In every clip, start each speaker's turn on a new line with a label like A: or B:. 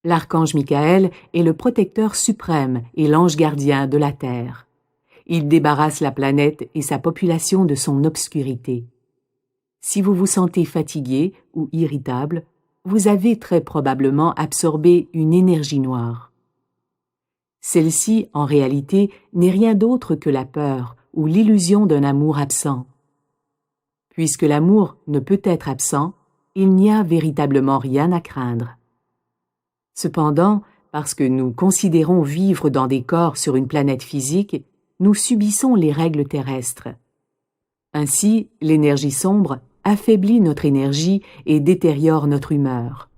A: L'archange Michael est le protecteur suprême et l'ange gardien de la Terre. Il débarrasse la planète et sa population de son obscurité. Si vous vous sentez fatigué ou irritable, vous avez très probablement absorbé une énergie noire. Celle-ci, en réalité, n'est rien d'autre que la peur ou l'illusion d'un amour absent. Puisque l'amour ne peut être absent, il n'y a véritablement rien à craindre. Cependant, parce que nous considérons vivre dans des corps sur une planète physique, nous subissons les règles terrestres. Ainsi, l'énergie sombre affaiblit notre énergie et détériore notre humeur.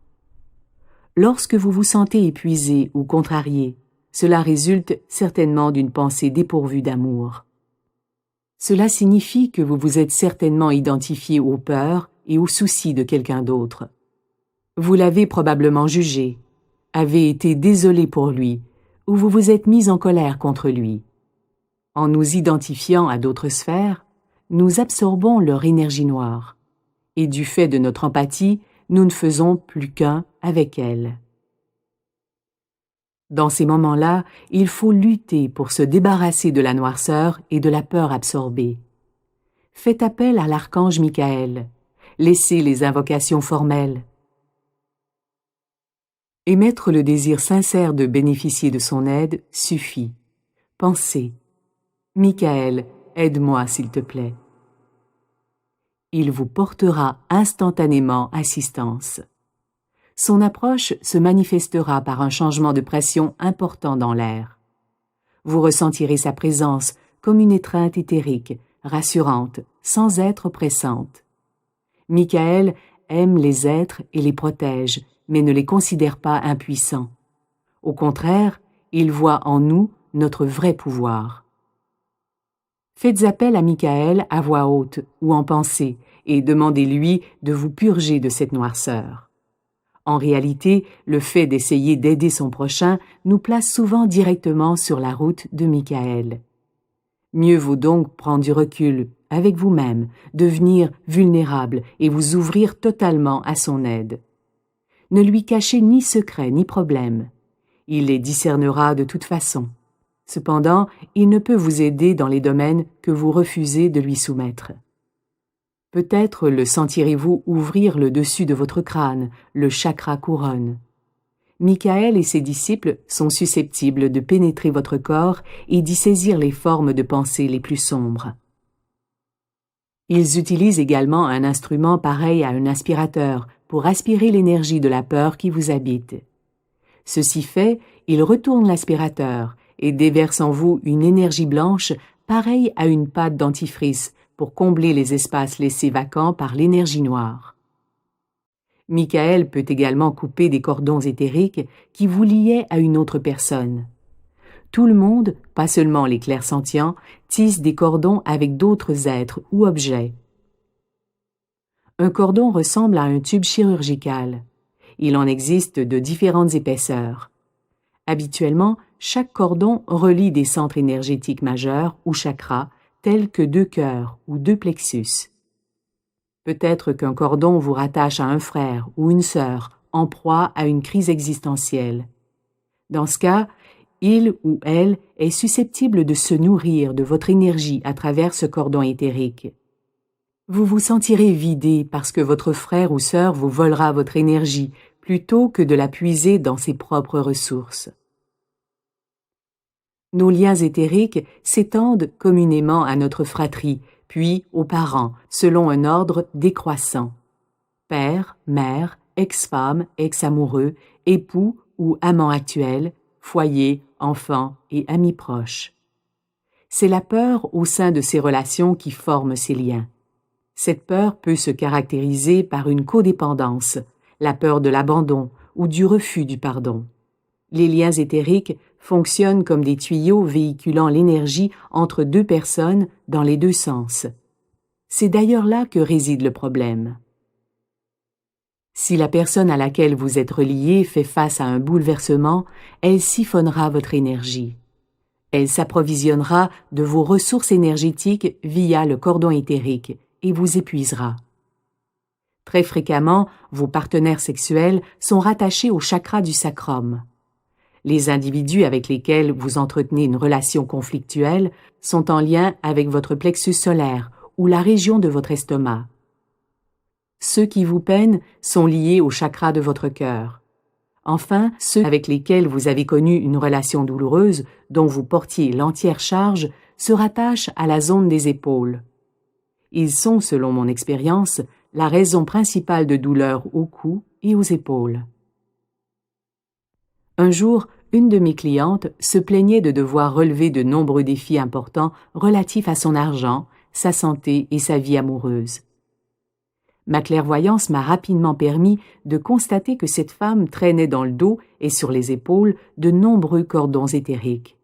A: Lorsque vous vous sentez épuisé ou contrarié, cela résulte certainement d'une pensée dépourvue d'amour. Cela signifie que vous vous êtes certainement identifié aux peurs et aux soucis de quelqu'un d'autre. Vous l'avez probablement jugé, avez été désolé pour lui, ou vous vous êtes mis en colère contre lui. En nous identifiant à d'autres sphères, nous absorbons leur énergie noire, et du fait de notre empathie, nous ne faisons plus qu'un avec elle. Dans ces moments-là, il faut lutter pour se débarrasser de la noirceur et de la peur absorbée. Faites appel à l'archange Michael. Laissez les invocations formelles. Émettre le désir sincère de bénéficier de son aide suffit. Pensez, Michael, aide-moi s'il te plaît. Il vous portera instantanément assistance. Son approche se manifestera par un changement de pression important dans l'air. Vous ressentirez sa présence comme une étreinte éthérique, rassurante, sans être oppressante. Michael aime les êtres et les protège, mais ne les considère pas impuissants. Au contraire, il voit en nous notre vrai pouvoir. Faites appel à Michael à voix haute ou en pensée et demandez-lui de vous purger de cette noirceur. En réalité, le fait d'essayer d'aider son prochain nous place souvent directement sur la route de Michael. Mieux vaut donc prendre du recul avec vous-même, devenir vulnérable et vous ouvrir totalement à son aide. Ne lui cachez ni secret ni problème. Il les discernera de toute façon. Cependant, il ne peut vous aider dans les domaines que vous refusez de lui soumettre. Peut-être le sentirez-vous ouvrir le dessus de votre crâne, le chakra couronne. Michael et ses disciples sont susceptibles de pénétrer votre corps et d'y saisir les formes de pensée les plus sombres. Ils utilisent également un instrument pareil à un aspirateur pour aspirer l'énergie de la peur qui vous habite. Ceci fait, ils retournent l'aspirateur et déversent en vous une énergie blanche pareille à une pâte dentifrice pour combler les espaces laissés vacants par l'énergie noire. Michael peut également couper des cordons éthériques qui vous liaient à une autre personne. Tout le monde, pas seulement les clairsentients, tisse des cordons avec d'autres êtres ou objets. Un cordon ressemble à un tube chirurgical. Il en existe de différentes épaisseurs. Habituellement, chaque cordon relie des centres énergétiques majeurs ou chakras, tels que 2 cœurs ou 2 plexus. Peut-être qu'un cordon vous rattache à un frère ou une sœur en proie à une crise existentielle. Dans ce cas, il ou elle est susceptible de se nourrir de votre énergie à travers ce cordon éthérique. Vous vous sentirez vidé parce que votre frère ou sœur vous volera votre énergie plutôt que de la puiser dans ses propres ressources. Nos liens éthériques s'étendent communément à notre fratrie, puis aux parents, selon un ordre décroissant. Père, mère, ex-femme, ex-amoureux, époux ou amant actuel, foyer, enfants et amis proches. C'est la peur au sein de ces relations qui forme ces liens. Cette peur peut se caractériser par une codépendance, la peur de l'abandon ou du refus du pardon. Les liens éthériques fonctionnent comme des tuyaux véhiculant l'énergie entre 2 personnes dans les 2 sens. C'est d'ailleurs là que réside le problème. Si la personne à laquelle vous êtes relié fait face à un bouleversement, elle siphonnera votre énergie. Elle s'approvisionnera de vos ressources énergétiques via le cordon éthérique et vous épuisera. Très fréquemment, vos partenaires sexuels sont rattachés au chakra du sacrum. Les individus avec lesquels vous entretenez une relation conflictuelle sont en lien avec votre plexus solaire ou la région de votre estomac. Ceux qui vous peinent sont liés au chakra de votre cœur. Enfin, ceux avec lesquels vous avez connu une relation douloureuse dont vous portiez l'entière charge se rattachent à la zone des épaules. Ils sont, selon mon expérience, la raison principale de douleur au cou et aux épaules. Un jour, une de mes clientes se plaignait de devoir relever de nombreux défis importants relatifs à son argent, sa santé et sa vie amoureuse. Ma clairvoyance m'a rapidement permis de constater que cette femme traînait dans le dos et sur les épaules de nombreux cordons éthériques.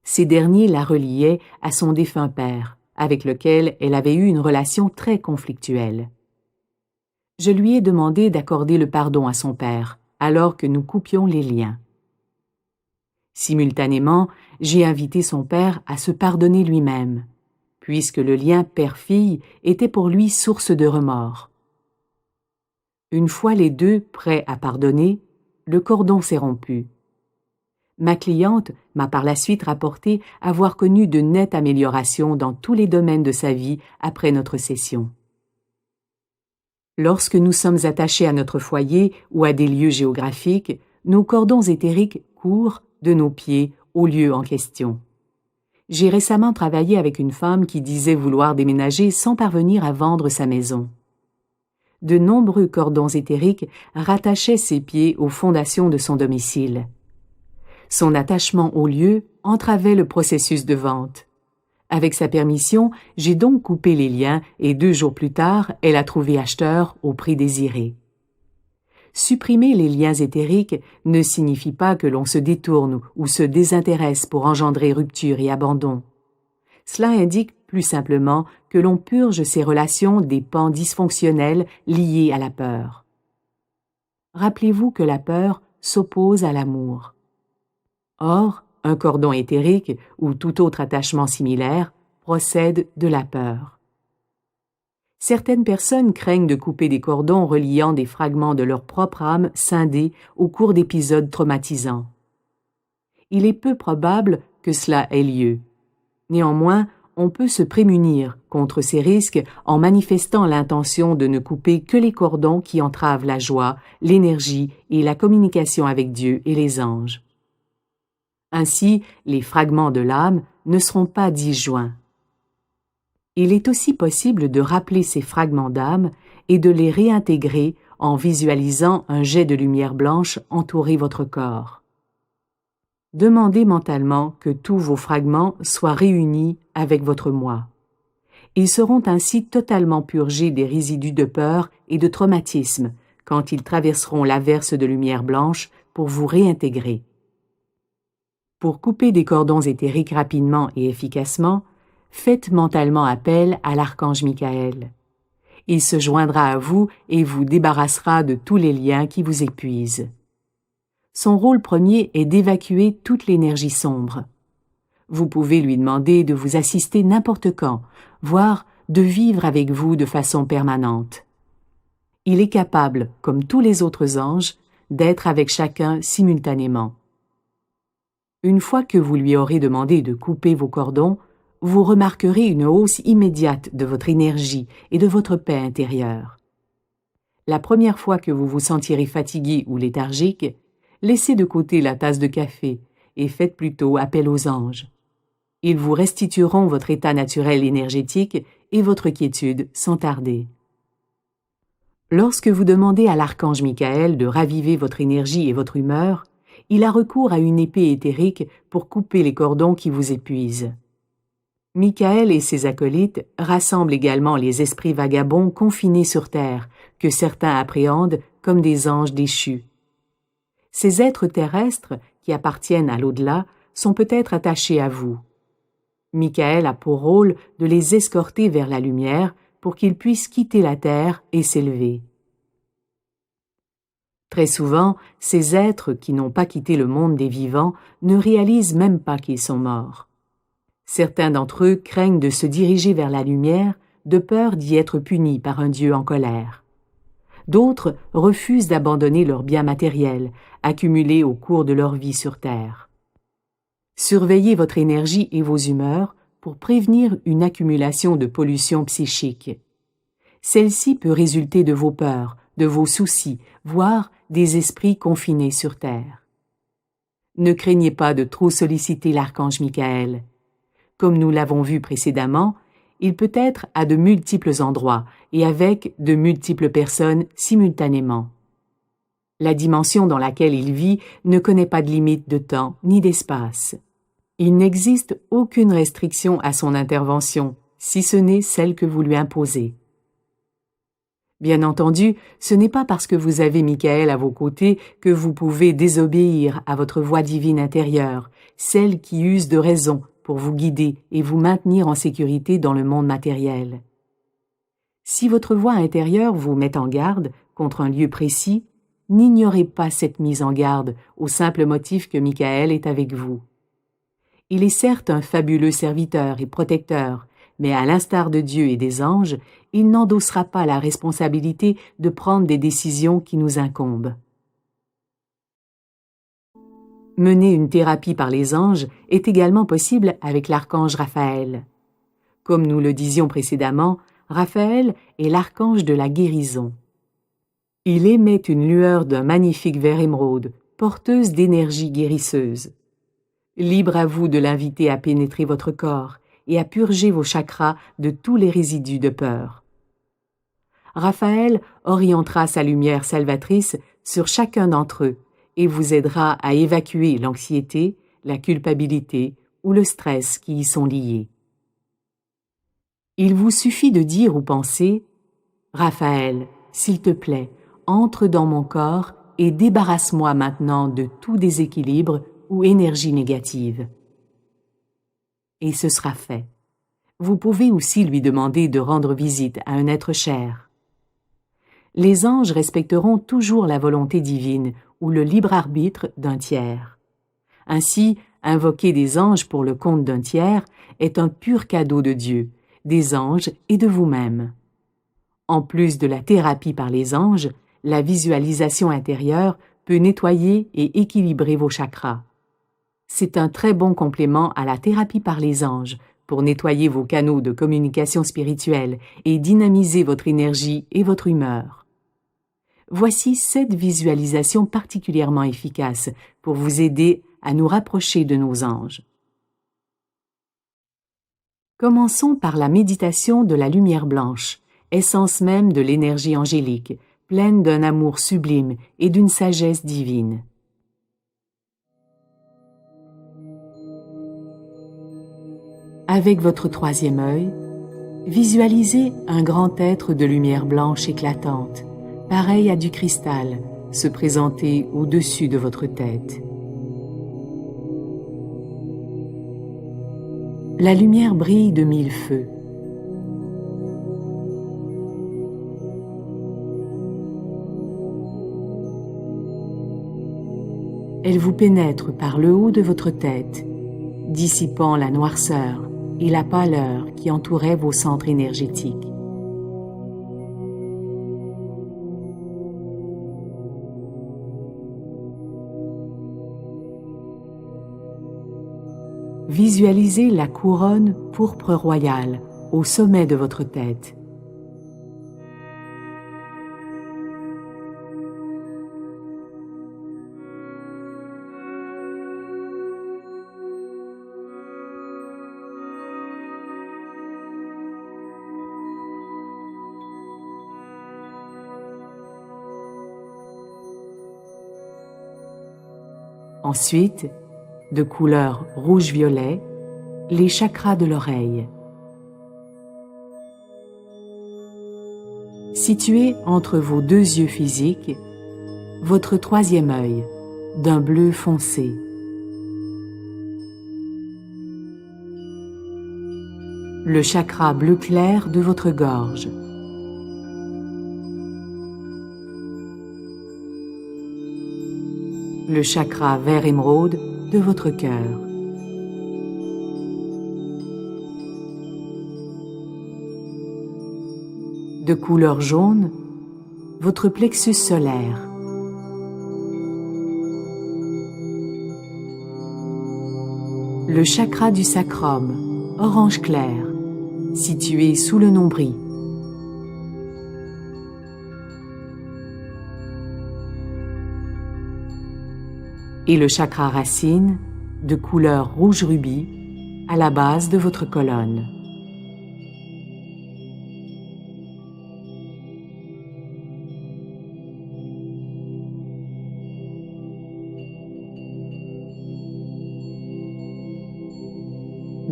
A: Ces derniers la reliaient à son défunt père, avec lequel elle avait eu une relation très conflictuelle. Je lui ai demandé d'accorder le pardon à son père, alors que nous coupions les liens. Simultanément, j'ai invité son père à se pardonner lui-même, puisque le lien père-fille était pour lui source de remords. Une fois les deux prêts à pardonner, le cordon s'est rompu. Ma cliente m'a par la suite rapporté avoir connu de nettes améliorations dans tous les domaines de sa vie après notre session. Lorsque nous sommes attachés à notre foyer ou à des lieux géographiques, nos cordons éthériques courent de nos pieds au lieu en question. J'ai récemment travaillé avec une femme qui disait vouloir déménager sans parvenir à vendre sa maison. De nombreux cordons éthériques rattachaient ses pieds aux fondations de son domicile. Son attachement au lieu entravait le processus de vente. Avec sa permission, j'ai donc coupé les liens et 2 jours plus tard, elle a trouvé acheteur au prix désiré. Supprimer les liens éthériques ne signifie pas que l'on se détourne ou se désintéresse pour engendrer rupture et abandon. Cela indique plus simplement que l'on purge ses relations des pans dysfonctionnels liés à la peur. Rappelez-vous que la peur s'oppose à l'amour. Or, un cordon éthérique ou tout autre attachement similaire procède de la peur. Certaines personnes craignent de couper des cordons reliant des fragments de leur propre âme scindés au cours d'épisodes traumatisants. Il est peu probable que cela ait lieu. Néanmoins, on peut se prémunir contre ces risques en manifestant l'intention de ne couper que les cordons qui entravent la joie, l'énergie et la communication avec Dieu et les anges. Ainsi, les fragments de l'âme ne seront pas disjoints. Il est aussi possible de rappeler ces fragments d'âme et de les réintégrer en visualisant un jet de lumière blanche entourer votre corps. Demandez mentalement que tous vos fragments soient réunis avec votre moi. Ils seront ainsi totalement purgés des résidus de peur et de traumatisme quand ils traverseront l'averse de lumière blanche pour vous réintégrer. Pour couper des cordons éthériques rapidement et efficacement, faites mentalement appel à l'archange Michael. Il se joindra à vous et vous débarrassera de tous les liens qui vous épuisent. Son rôle premier est d'évacuer toute l'énergie sombre. Vous pouvez lui demander de vous assister n'importe quand, voire de vivre avec vous de façon permanente. Il est capable, comme tous les autres anges, d'être avec chacun simultanément. Une fois que vous lui aurez demandé de couper vos cordons, vous remarquerez une hausse immédiate de votre énergie et de votre paix intérieure. La première fois que vous vous sentirez fatigué ou léthargique, laissez de côté la tasse de café et faites plutôt appel aux anges. Ils vous restitueront votre état naturel énergétique et votre quiétude sans tarder. Lorsque vous demandez à l'archange Michael de raviver votre énergie et votre humeur, il a recours à une épée éthérique pour couper les cordons qui vous épuisent. Michael et ses acolytes rassemblent également les esprits vagabonds confinés sur terre, que certains appréhendent comme des anges déchus. Ces êtres terrestres, qui appartiennent à l'au-delà, sont peut-être attachés à vous. Michael a pour rôle de les escorter vers la lumière pour qu'ils puissent quitter la terre et s'élever. Très souvent, ces êtres qui n'ont pas quitté le monde des vivants ne réalisent même pas qu'ils sont morts. Certains d'entre eux craignent de se diriger vers la lumière de peur d'y être punis par un Dieu en colère. D'autres refusent d'abandonner leurs biens matériels, accumulés au cours de leur vie sur Terre. Surveillez votre énergie et vos humeurs pour prévenir une accumulation de pollution psychique. Celle-ci peut résulter de vos peurs, de vos soucis, voire des esprits confinés sur Terre. Ne craignez pas de trop solliciter l'archange Michael. Comme nous l'avons vu précédemment, il peut être à de multiples endroits et avec de multiples personnes simultanément. La dimension dans laquelle il vit ne connaît pas de limite de temps ni d'espace. Il n'existe aucune restriction à son intervention, si ce n'est celle que vous lui imposez. Bien entendu, ce n'est pas parce que vous avez Michael à vos côtés que vous pouvez désobéir à votre voix divine intérieure, celle qui use de raison pour vous guider et vous maintenir en sécurité dans le monde matériel. Si votre voix intérieure vous met en garde contre un lieu précis, n'ignorez pas cette mise en garde au simple motif que Michael est avec vous. Il est certes un fabuleux serviteur et protecteur, mais à l'instar de Dieu et des anges, il n'endossera pas la responsabilité de prendre des décisions qui nous incombent. Mener une thérapie par les anges est également possible avec l'archange Raphaël. Comme nous le disions précédemment, Raphaël est l'archange de la guérison. Il émet une lueur d'un magnifique vert émeraude, porteuse d'énergie guérisseuse. Libre à vous de l'inviter à pénétrer votre corps et à purger vos chakras de tous les résidus de peur. Raphaël orientera sa lumière salvatrice sur chacun d'entre eux et vous aidera à évacuer l'anxiété, la culpabilité ou le stress qui y sont liés. Il vous suffit de dire ou penser « Raphaël, s'il te plaît, entre dans mon corps et débarrasse-moi maintenant de tout déséquilibre ou énergie négative. » Et ce sera fait. Vous pouvez aussi lui demander de rendre visite à un être cher. Les anges respecteront toujours la volonté divine ou le libre arbitre d'un tiers. Ainsi, invoquer des anges pour le compte d'un tiers est un pur cadeau de Dieu, des anges et de vous-même. En plus de la thérapie par les anges, la visualisation intérieure peut nettoyer et équilibrer vos chakras. C'est un très bon complément à la thérapie par les anges pour nettoyer vos canaux de communication spirituelle et dynamiser votre énergie et votre humeur. Voici 7 visualisations particulièrement efficaces pour vous aider à nous rapprocher de nos anges. Commençons par la méditation de la lumière blanche, essence même de l'énergie angélique, pleine d'un amour sublime et d'une sagesse divine. Avec votre troisième œil, visualisez un grand être de lumière blanche éclatante, pareil à du cristal, se présenter au-dessus de votre tête. La lumière brille de 1000 feux. Elle vous pénètre par le haut de votre tête, dissipant la noirceur et la pâleur qui entouraient vos centres énergétiques. Visualisez la couronne pourpre royale au sommet de votre tête. Ensuite, de couleur rouge-violet, les chakras de l'oreille. Situé entre vos 2 yeux physiques, votre troisième œil, d'un bleu foncé. Le chakra bleu clair de votre gorge. Le chakra vert émeraude de votre cœur. De couleur jaune, votre plexus solaire. Le chakra du sacrum, orange clair, situé sous le nombril. Et le chakra racine, de couleur rouge rubis, à la base de votre colonne.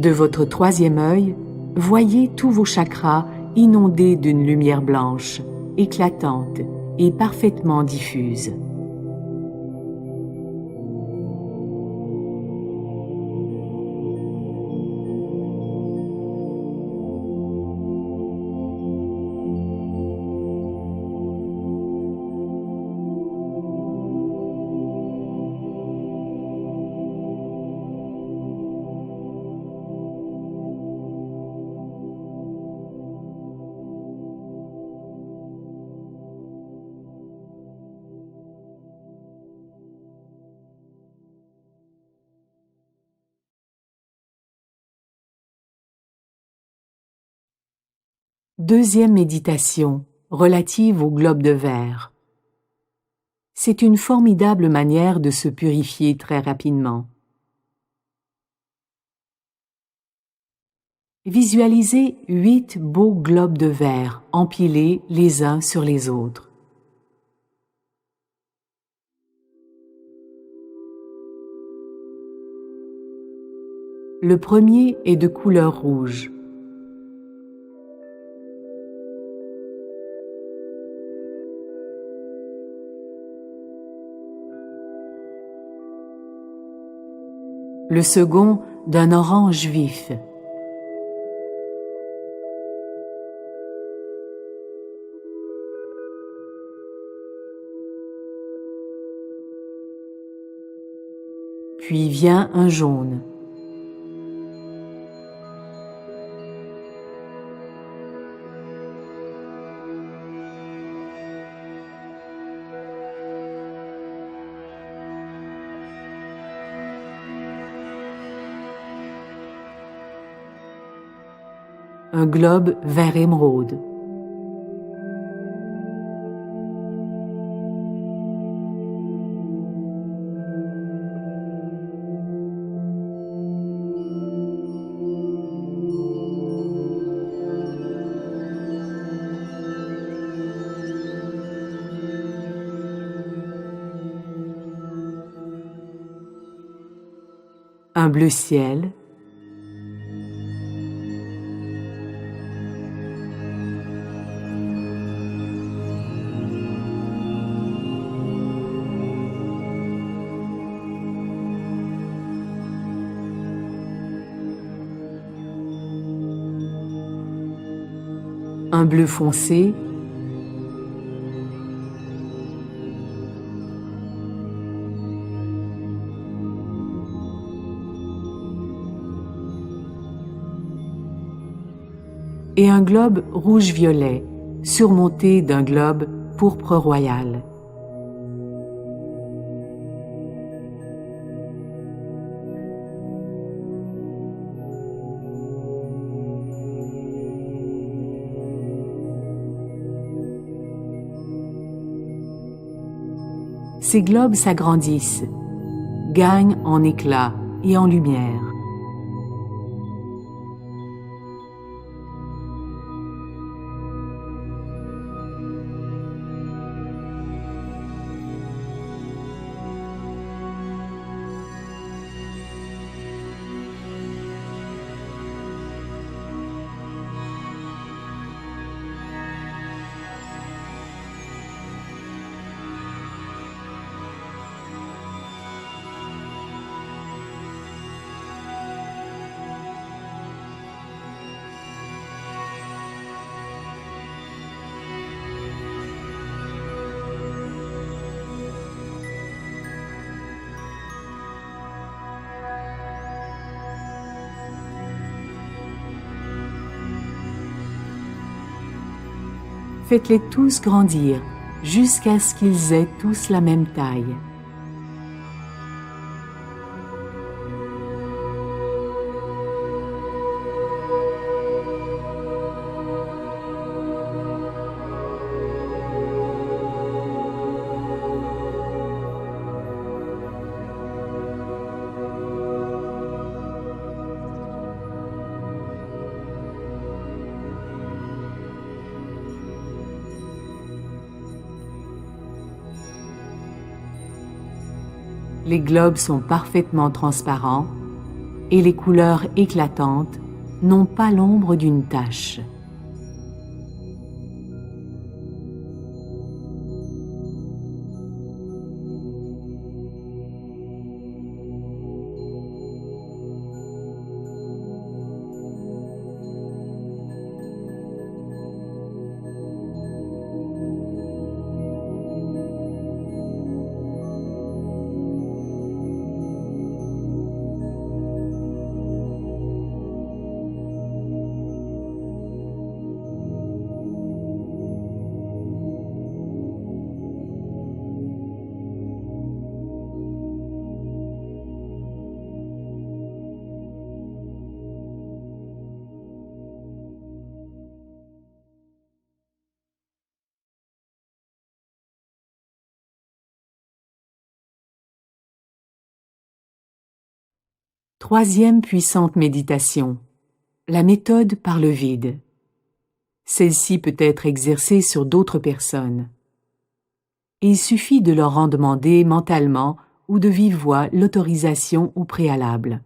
A: De votre troisième œil, voyez tous vos chakras inondés d'une lumière blanche, éclatante et parfaitement diffuse. Deuxième méditation, relative au globe de verre. C'est une formidable manière de se purifier très rapidement. Visualisez 8 beaux globes de verre empilés les uns sur les autres. Le premier est de couleur rouge. Le second d'un orange vif. Puis vient un jaune. Un globe vert émeraude. Un bleu ciel. Un bleu foncé. Et un globe rouge-violet, surmonté d'un globe pourpre royal. Ces globes s'agrandissent, gagnent en éclat et en lumière. Faites-les tous grandir jusqu'à ce qu'ils aient tous la même taille. Les globes sont parfaitement transparents et les couleurs éclatantes n'ont pas l'ombre d'une tache. Troisième puissante méditation, la méthode par le vide. Celle-ci peut être exercée sur d'autres personnes. Il suffit de leur en demander mentalement ou de vive voix l'autorisation au préalable.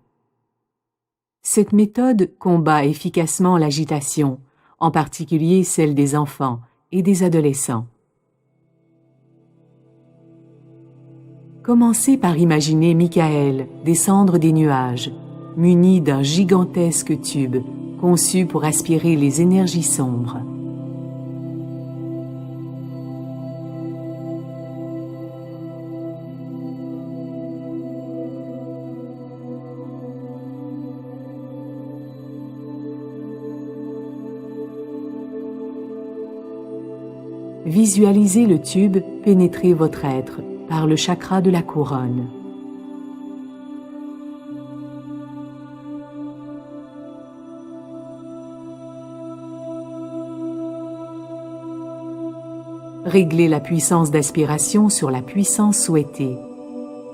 A: Cette méthode combat efficacement l'agitation, en particulier celle des enfants et des adolescents. Commencez par imaginer Michael descendre des nuages, muni d'un gigantesque tube conçu pour aspirer les énergies sombres. Visualisez le tube pénétrer votre être par le chakra de la couronne. Réglez la puissance d'aspiration sur la puissance souhaitée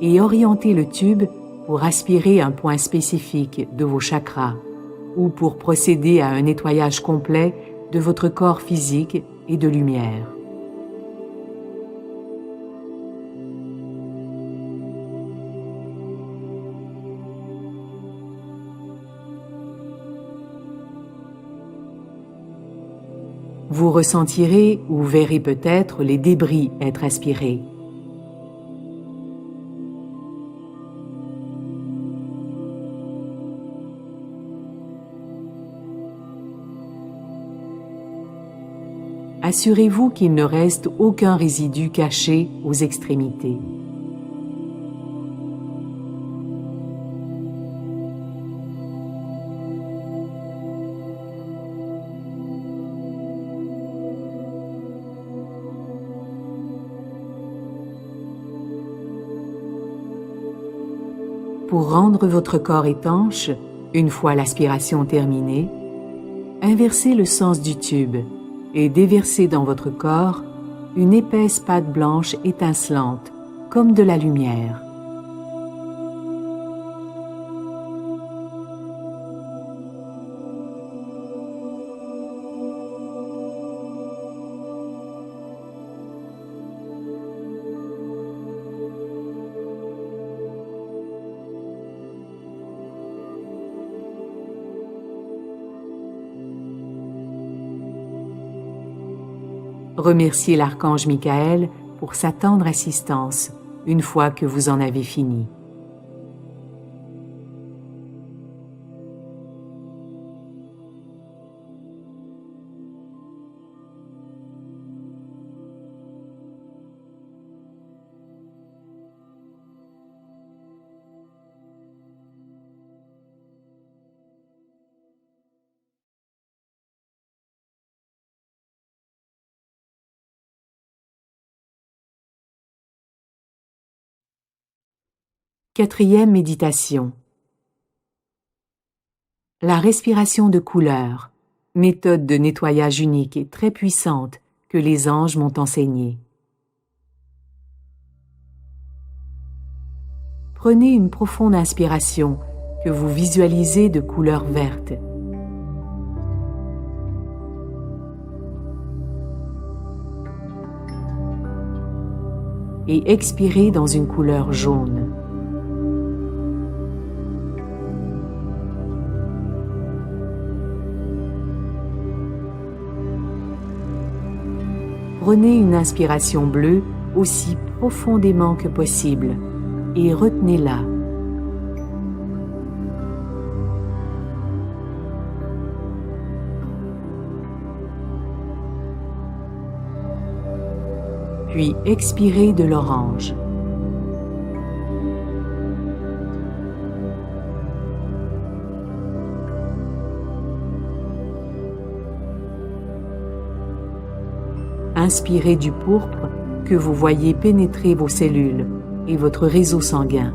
A: et orientez le tube pour aspirer un point spécifique de vos chakras ou pour procéder à un nettoyage complet de votre corps physique et de lumière. Vous ressentirez ou verrez peut-être les débris être aspirés. Assurez-vous qu'il ne reste aucun résidu caché aux extrémités. Pour rendre votre corps étanche, une fois l'aspiration terminée, inversez le sens du tube et déversez dans votre corps une épaisse pâte blanche étincelante, comme de la lumière. Remerciez l'archange Michael pour sa tendre assistance une fois que vous en avez fini. Quatrième méditation. La respiration de couleur, méthode de nettoyage unique et très puissante que les anges m'ont enseignée. Prenez une profonde inspiration que vous visualisez de couleur verte. Et expirez dans une couleur jaune. Prenez une inspiration bleue aussi profondément que possible et retenez-la. Puis expirez de l'orange. Inspirez du pourpre que vous voyez pénétrer vos cellules et votre réseau sanguin.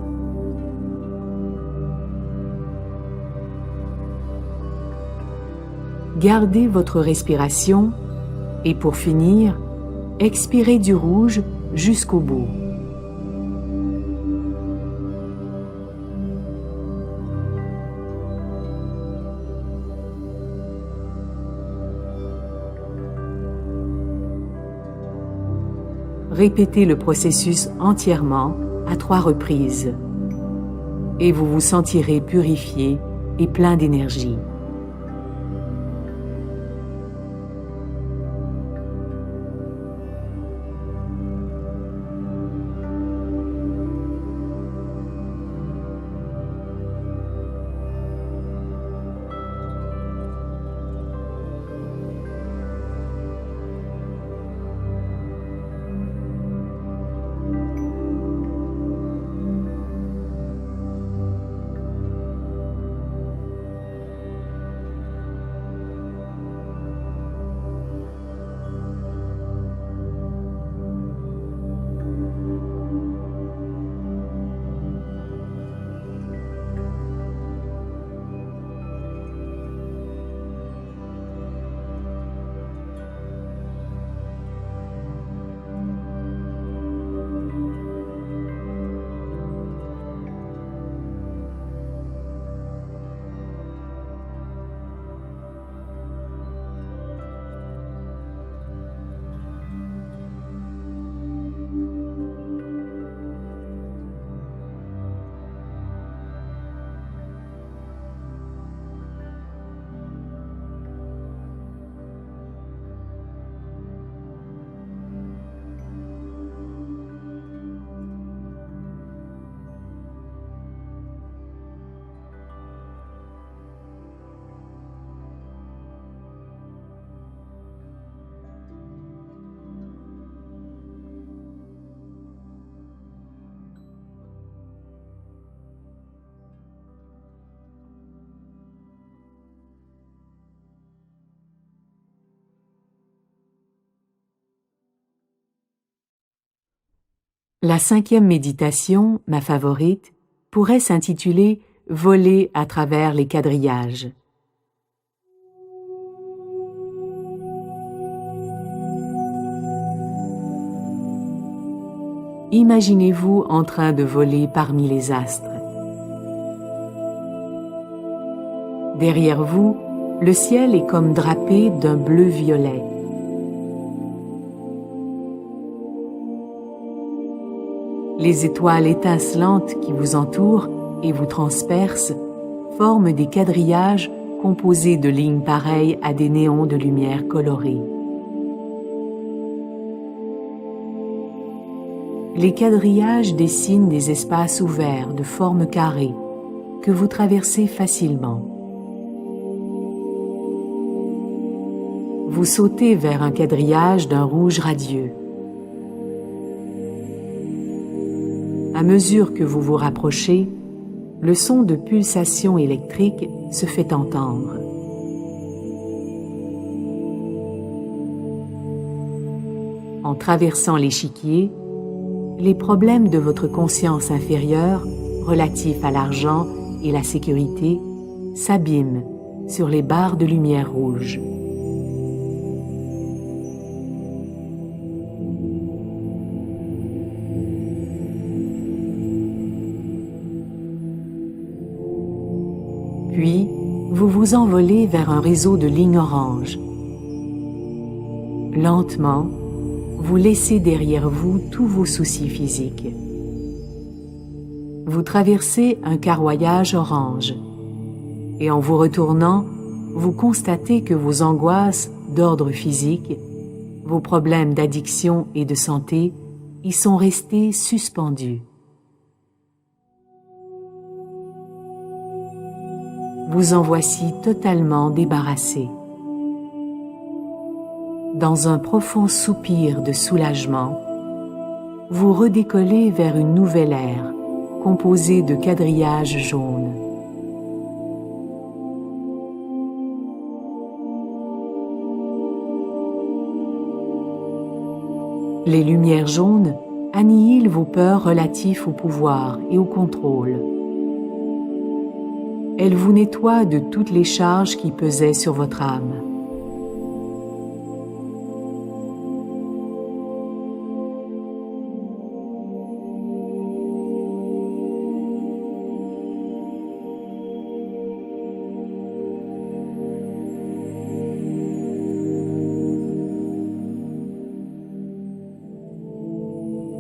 A: Gardez votre respiration et pour finir, expirez du rouge jusqu'au bout. Répétez le processus entièrement à 3 reprises et vous vous sentirez purifié et plein d'énergie. La 5e méditation, ma favorite, pourrait s'intituler « Voler à travers les quadrillages ». Imaginez-vous en train de voler parmi les astres. Derrière vous, le ciel est comme drapé d'un bleu-violet. Les étoiles étincelantes qui vous entourent et vous transpercent forment des quadrillages composés de lignes pareilles à des néons de lumière colorée. Les quadrillages dessinent des espaces ouverts de forme carrée que vous traversez facilement. Vous sautez vers un quadrillage d'un rouge radieux. À mesure que vous vous rapprochez, le son de pulsations électriques se fait entendre. En traversant l'échiquier, les problèmes de votre conscience inférieure relatifs à l'argent et la sécurité s'abîment sur les barres de lumière rouge. Puis, vous vous envolez vers un réseau de lignes oranges. Lentement, vous laissez derrière vous tous vos soucis physiques. Vous traversez un carroyage orange et en vous retournant, vous constatez que vos angoisses d'ordre physique, vos problèmes d'addiction et de santé y sont restés suspendus. Vous en voici totalement débarrassé. Dans un profond soupir de soulagement, vous redécollez vers une nouvelle ère composée de quadrillages jaunes. Les lumières jaunes annihilent vos peurs relatives au pouvoir et au contrôle. Elles vous nettoient de toutes les charges qui pesaient sur votre âme.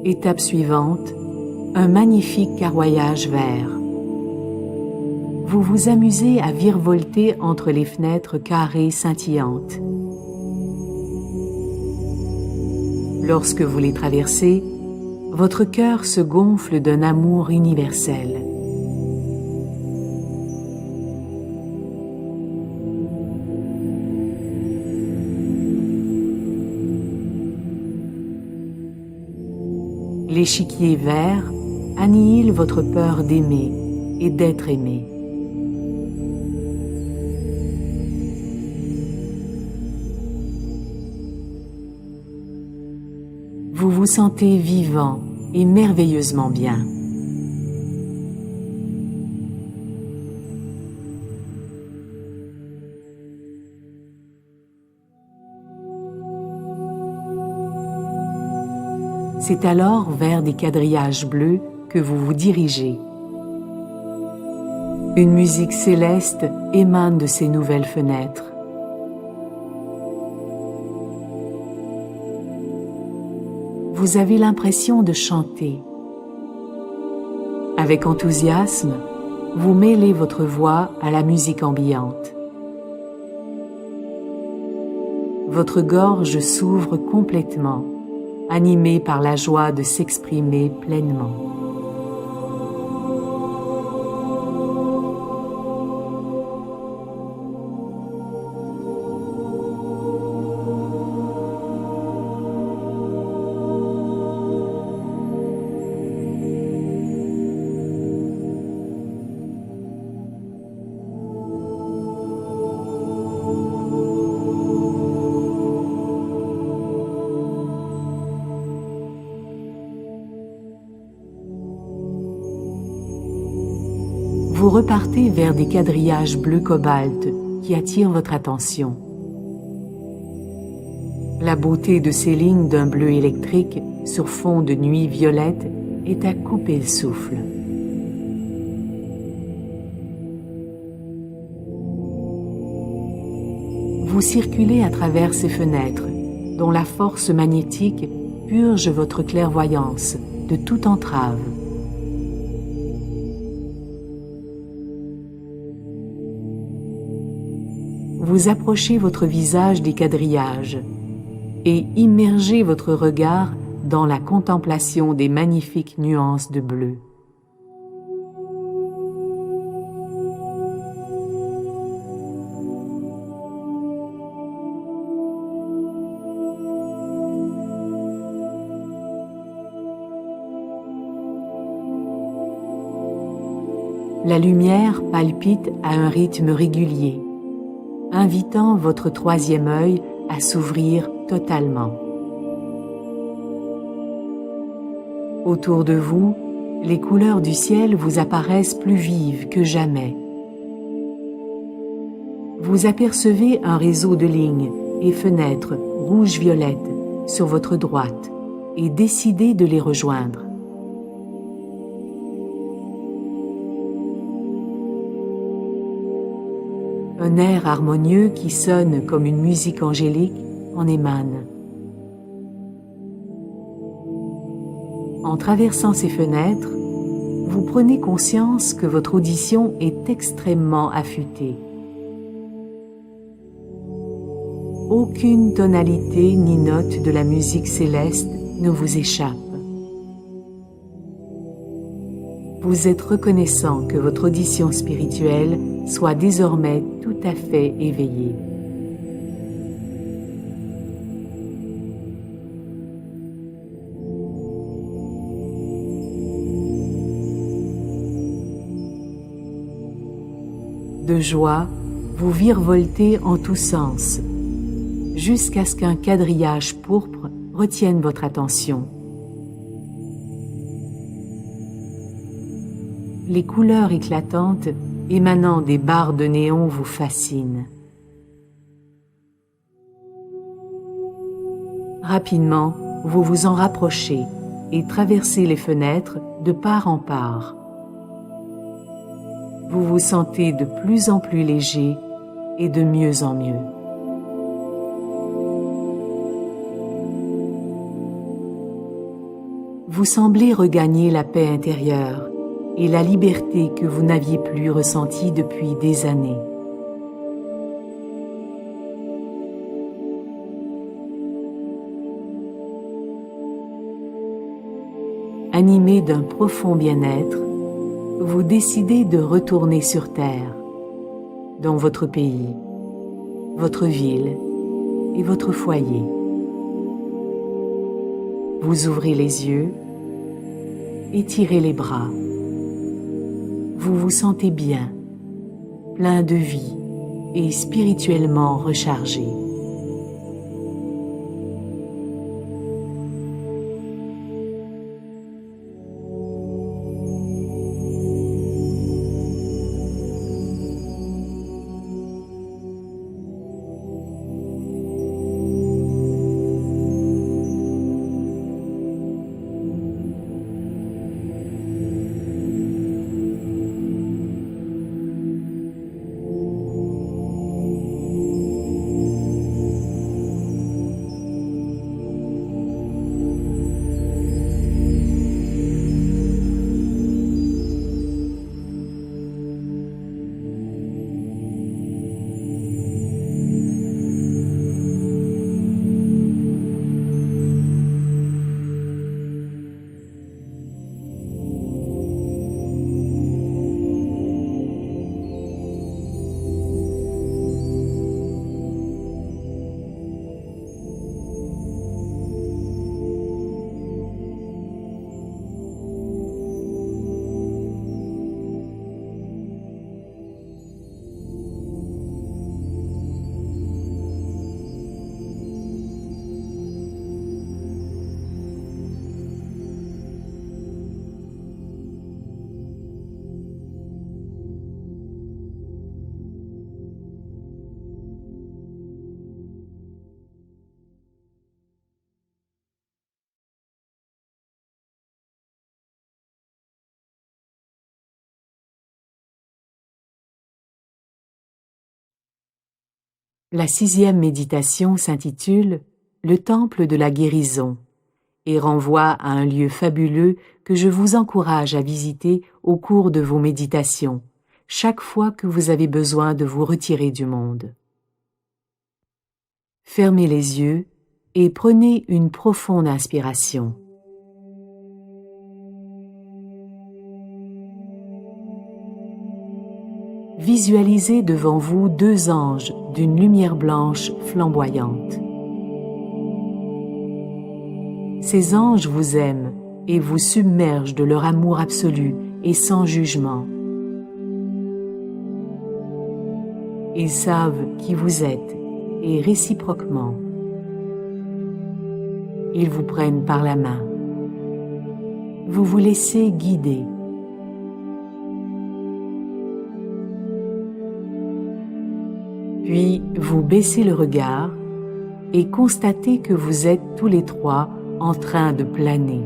A: Étape suivante, un magnifique carroyage vert. Vous vous amusez à virevolter entre les fenêtres carrées scintillantes. Lorsque vous les traversez, votre cœur se gonfle d'un amour universel. L'échiquier vert annihile votre peur d'aimer et d'être aimé. Vous vous sentez vivant et merveilleusement bien. C'est alors vers des quadrillages bleus que vous vous dirigez. Une musique céleste émane de ces nouvelles fenêtres. Vous avez l'impression de chanter. Avec enthousiasme, vous mêlez votre voix à la musique ambiante. Votre gorge s'ouvre complètement, animée par la joie de s'exprimer pleinement. Vous repartez vers des quadrillages bleu cobalt qui attirent votre attention. La beauté de ces lignes d'un bleu électrique sur fond de nuit violette est à couper le souffle. Vous circulez à travers ces fenêtres, dont la force magnétique purge votre clairvoyance de toute entrave. Vous approchez votre visage des quadrillages et immergez votre regard dans la contemplation des magnifiques nuances de bleu. La lumière palpite à un rythme régulier, invitant votre troisième œil à s'ouvrir totalement. Autour de vous, Les couleurs du ciel vous apparaissent plus vives que jamais. Vous apercevez un réseau de lignes et fenêtres rouge-violette sur votre droite et décidez de les rejoindre. Un air harmonieux qui sonne comme une musique angélique en émane. En traversant ces fenêtres, vous prenez conscience que votre audition est extrêmement affûtée. Aucune tonalité ni note de la musique céleste ne vous échappe. Vous êtes reconnaissant que votre audition spirituelle soit désormais tout à fait éveillée. De joie, vous virevoltez en tous sens, jusqu'à ce qu'un quadrillage pourpre retienne votre attention. Les couleurs éclatantes émanant des barres de néon vous fascinent. Rapidement, vous vous en rapprochez et traversez les fenêtres de part en part. Vous vous sentez de plus en plus léger et de mieux en mieux. Vous semblez regagner la paix intérieure et la liberté que vous n'aviez plus ressentie depuis des années. Animé d'un profond bien-être, vous décidez de retourner sur Terre, dans votre pays, votre ville et votre foyer. Vous ouvrez les yeux, étirez les bras. Vous vous sentez bien, plein de vie et spirituellement rechargé. La 6e méditation s'intitule « Le temple de la guérison » et renvoie à un lieu fabuleux que je vous encourage à visiter au cours de vos méditations, chaque fois que vous avez besoin de vous retirer du monde. Fermez les yeux et prenez une profonde inspiration. Visualisez devant vous 2 anges d'une lumière blanche flamboyante. Ces anges vous aiment et vous submergent de leur amour absolu et sans jugement. Ils savent qui vous êtes et réciproquement. Ils vous prennent par la main. vous vous laissez guider. Puis vous baissez le regard et constatez que vous êtes tous les trois en train de planer.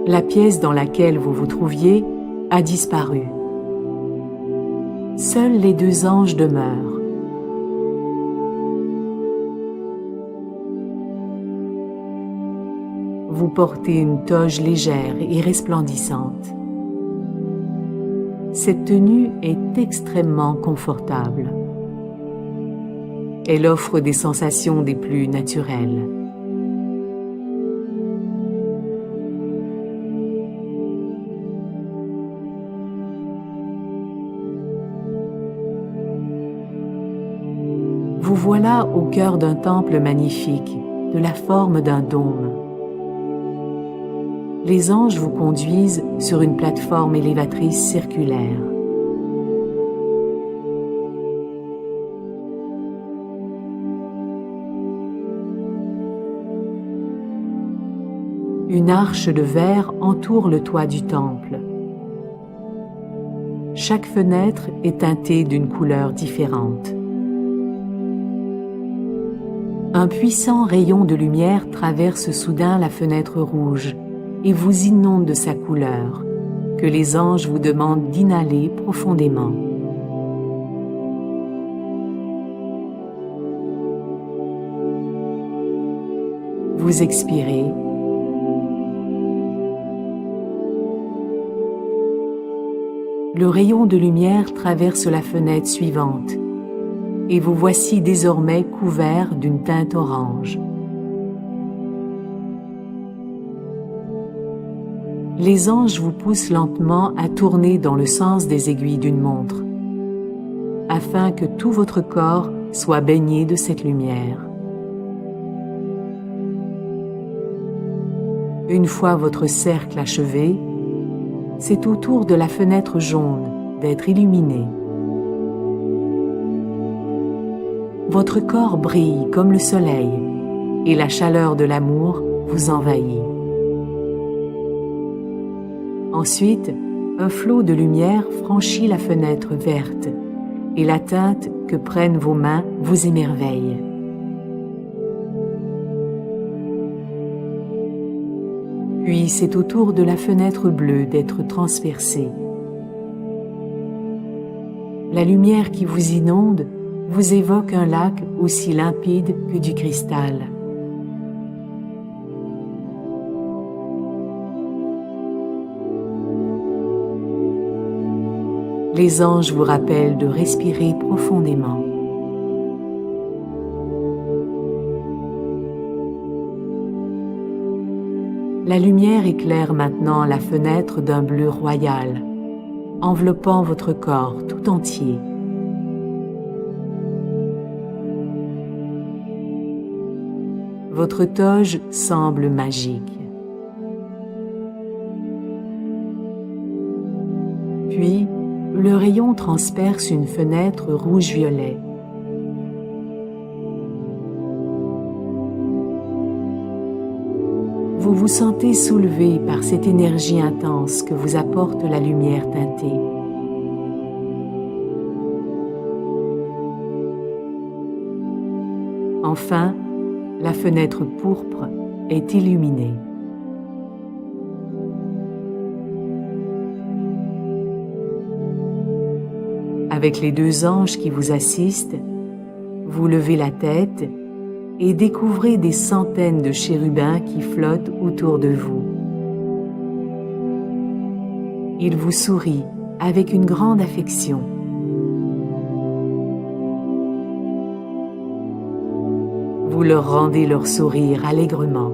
A: La pièce dans laquelle vous vous trouviez a disparu. Seuls les deux anges demeurent. Vous portez une toge légère et resplendissante. Cette tenue est extrêmement confortable. Elle offre des sensations des plus naturelles. Vous voilà au cœur d'un temple magnifique, de la forme d'un dôme. Les anges vous conduisent sur une plateforme élévatrice circulaire. Une arche de verre entoure le toit du temple. Chaque fenêtre est teintée d'une couleur différente. Un puissant rayon de lumière traverse soudain la fenêtre rouge et vous inonde de sa couleur, que les anges vous demandent d'inhaler profondément. Vous expirez. Le rayon de lumière traverse la fenêtre suivante et vous voici désormais couvert d'une teinte orange. Les anges vous poussent lentement à tourner dans le sens des aiguilles d'une montre, afin que tout votre corps soit baigné de cette lumière. Une fois votre cercle achevé, c'est au tour de la fenêtre jaune d'être illuminé. Votre corps brille comme le soleil et la chaleur de l'amour vous envahit. Ensuite, un flot de lumière franchit la fenêtre verte et la teinte que prennent vos mains vous émerveille. Puis c'est au tour de la fenêtre bleue d'être transpercée. La lumière qui vous inonde vous évoque un lac aussi limpide que du cristal. Les anges vous rappellent de respirer profondément. La lumière éclaire maintenant la fenêtre d'un bleu royal, enveloppant votre corps tout entier. Votre toge semble magique. Puis, le rayon transperce une fenêtre rouge-violet. Vous vous sentez soulevé par cette énergie intense que vous apporte la lumière teintée. Enfin, la fenêtre pourpre est illuminée. Avec les deux anges qui vous assistent, vous levez la tête et découvrez des centaines de chérubins qui flottent autour de vous. Ils vous sourient avec une grande affection. Vous leur rendez leur sourire allègrement.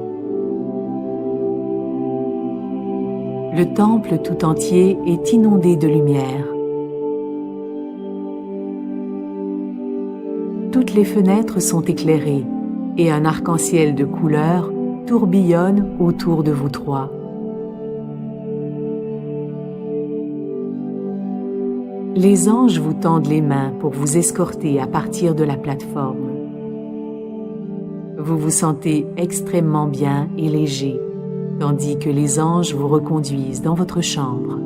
A: Le temple tout entier est inondé de lumière. Toutes les fenêtres sont éclairées et un arc-en-ciel de couleurs tourbillonne autour de vous trois. Les anges vous tendent les mains pour vous escorter à partir de la plateforme. Vous vous sentez extrêmement bien et léger, tandis que les anges vous reconduisent dans votre chambre.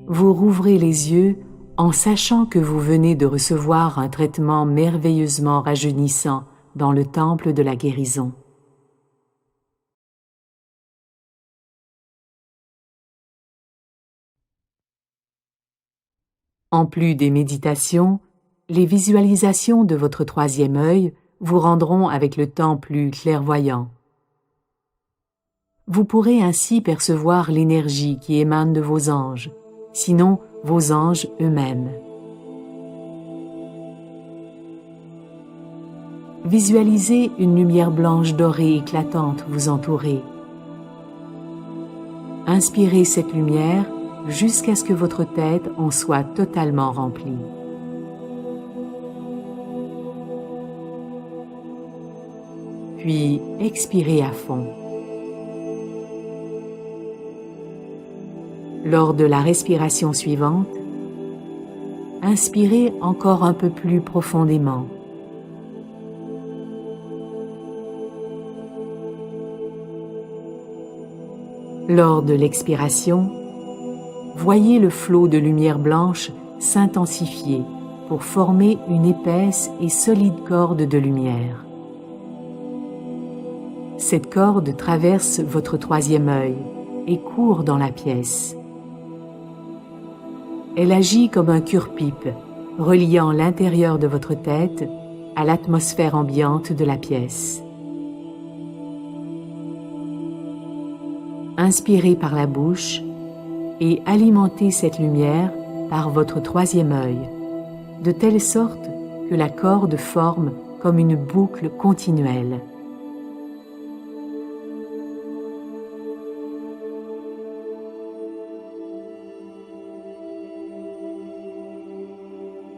A: Vous rouvrez les yeux en sachant que vous venez de recevoir un traitement merveilleusement rajeunissant dans le temple de la guérison. En plus des méditations, les visualisations de votre troisième œil vous rendront avec le temps plus clairvoyant. Vous pourrez ainsi percevoir l'énergie qui émane de vos anges, sinon vos anges eux-mêmes. Visualisez une lumière blanche dorée éclatante vous entourer. Inspirez cette lumière jusqu'à ce que votre tête en soit totalement remplie. Puis expirez à fond. Lors de la respiration suivante, inspirez encore un peu plus profondément. Lors de l'expiration, voyez le flot de lumière blanche s'intensifier pour former une épaisse et solide corde de lumière. Cette corde traverse votre troisième œil et court dans la pièce. Elle agit comme un cure-pipe, reliant l'intérieur de votre tête à l'atmosphère ambiante de la pièce. Inspirez par la bouche et alimentez cette lumière par votre troisième œil, de telle sorte que la corde forme comme une boucle continuelle.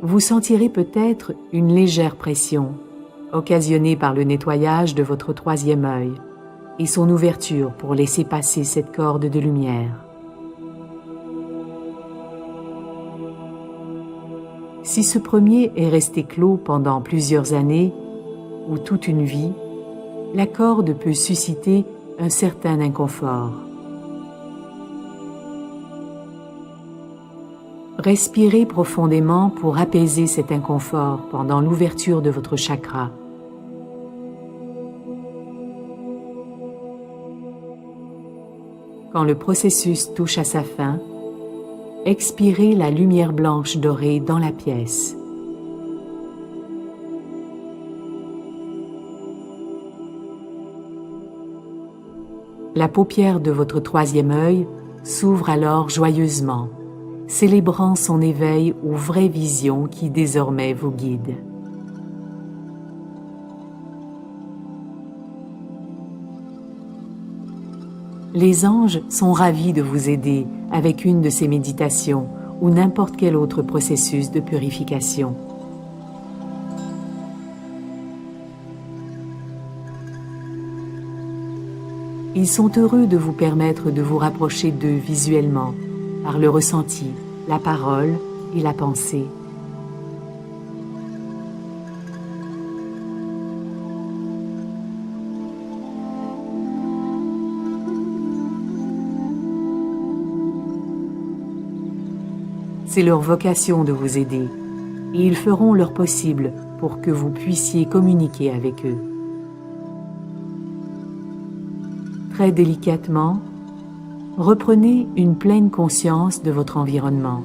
A: Vous sentirez peut-être une légère pression, occasionnée par le nettoyage de votre troisième œil et son ouverture pour laisser passer cette corde de lumière. Si ce premier est resté clos pendant plusieurs années ou toute une vie, la corde peut susciter un certain inconfort. Respirez profondément pour apaiser cet inconfort pendant l'ouverture de votre chakra. Quand le processus touche à sa fin, expirez la lumière blanche dorée dans la pièce. La paupière de votre troisième œil s'ouvre alors joyeusement, célébrant son éveil aux vraies visions qui désormais vous guident. Les anges sont ravis de vous aider avec une de ces méditations ou n'importe quel autre processus de purification. Ils sont heureux de vous permettre de vous rapprocher d'eux visuellement, par le ressenti, la parole et la pensée. C'est leur vocation de vous aider, et ils feront leur possible pour que vous puissiez communiquer avec eux. Très délicatement, reprenez une pleine conscience de votre environnement.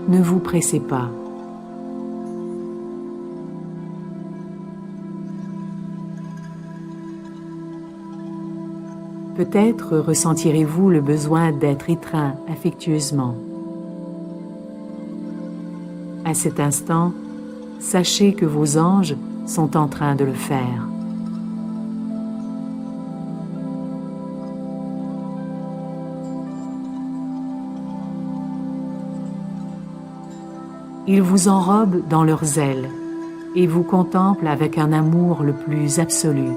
A: Ne vous pressez pas. Peut-être ressentirez-vous le besoin d'être étreint affectueusement. À cet instant, sachez que vos anges sont en train de le faire. Ils vous enrobent dans leurs ailes et vous contemplent avec un amour le plus absolu.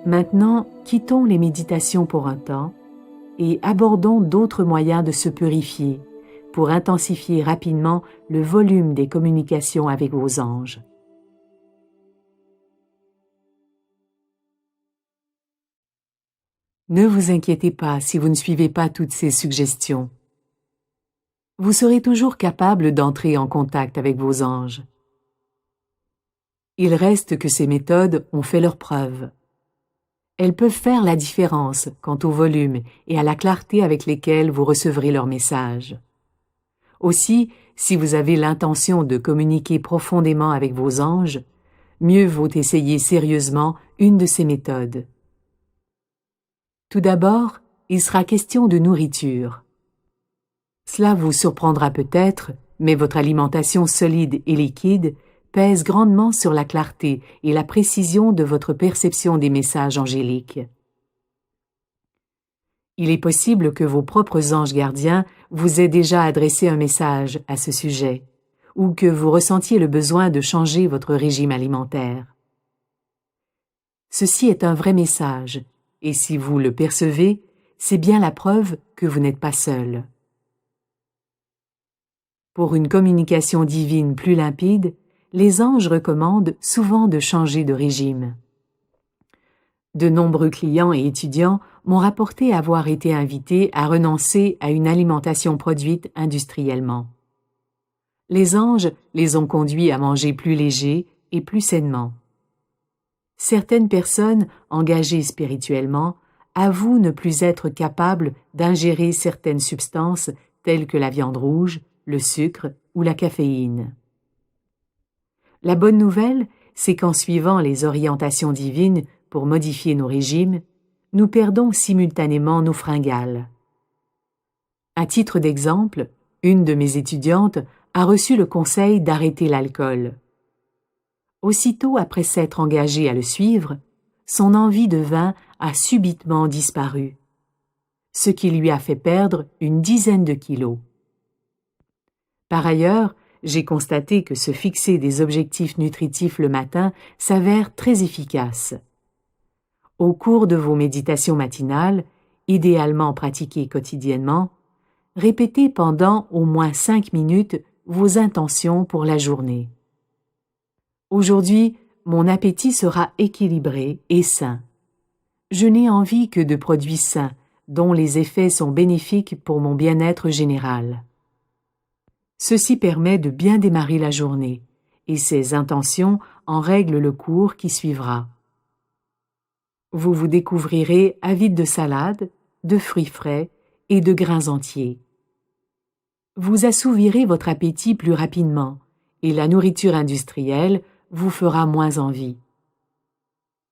A: Maintenant, quittons les méditations pour un temps et abordons d'autres moyens de se purifier pour intensifier rapidement le volume des communications avec vos anges. Ne vous inquiétez pas si vous ne suivez pas toutes ces suggestions. Vous serez toujours capable d'entrer en contact avec vos anges. Il reste que ces méthodes ont fait leurs preuves. Elles peuvent faire la différence quant au volume et à la clarté avec lesquelles vous recevrez leurs messages. Aussi, si vous avez l'intention de communiquer profondément avec vos anges, mieux vaut essayer sérieusement une de ces méthodes. Tout d'abord, il sera question de nourriture. Cela vous surprendra peut-être, mais votre alimentation solide et liquide pèse grandement sur la clarté et la précision de votre perception des messages angéliques. Il est possible que vos propres anges gardiens vous aient déjà adressé un message à ce sujet, ou que vous ressentiez le besoin de changer votre régime alimentaire. Ceci est un vrai message, et si vous le percevez, c'est bien la preuve que vous n'êtes pas seul. Pour une communication divine plus limpide, les anges recommandent souvent de changer de régime. De nombreux clients et étudiants m'ont rapporté avoir été invités à renoncer à une alimentation produite industriellement. Les anges les ont conduits à manger plus léger et plus sainement. Certaines personnes engagées spirituellement avouent ne plus être capables d'ingérer certaines substances telles que la viande rouge, le sucre ou la caféine. La bonne nouvelle, c'est qu'en suivant les orientations divines pour modifier nos régimes, nous perdons simultanément nos fringales. À titre d'exemple, une de mes étudiantes a reçu le conseil d'arrêter l'alcool. Aussitôt après s'être engagée à le suivre, son envie de vin a subitement disparu, ce qui lui a fait perdre une dizaine de kilos. Par ailleurs, j'ai constaté que se fixer des objectifs nutritifs le matin s'avère très efficace. Au cours de vos méditations matinales, idéalement pratiquées quotidiennement, répétez pendant au moins 5 minutes vos intentions pour la journée. Aujourd'hui, mon appétit sera équilibré et sain. Je n'ai envie que de produits sains, dont les effets sont bénéfiques pour mon bien-être général. Ceci permet de bien démarrer la journée, et ces intentions en règlent le cours qui suivra. Vous vous découvrirez avide de salade, de fruits frais et de grains entiers. Vous assouvirez votre appétit plus rapidement, et la nourriture industrielle vous fera moins envie.